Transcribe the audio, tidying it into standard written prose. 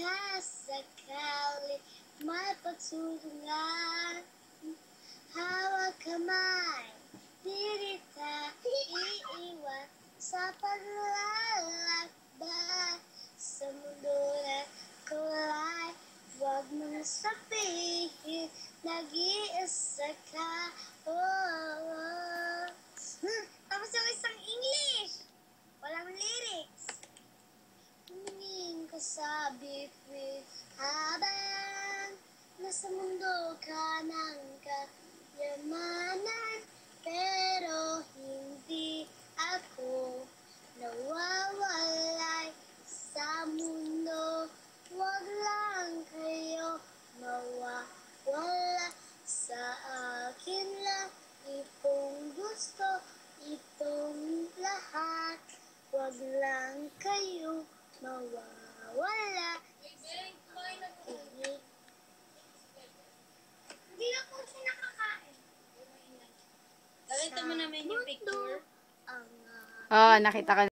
baka sakali may pagtulungan. Hawak kamay, di kita iiwan sa paglalakbay. Sa mundo na kulay, huwag mong sabihin nag-iisa ka. Tapos yung isang English, walang lyrics. Tumingin ka sa bituin habang nasa mundo ka ng kayamanan. Pero hindi ako nawawalay sa mundo. Huwag lang kayo mawawala sa akin lang. Itong gusto, itong lahat. Huwag lang kayo mawawala. Hindi na po siya nakakain. Nakita mo namin yung picture? Ang Oh, nakita ko.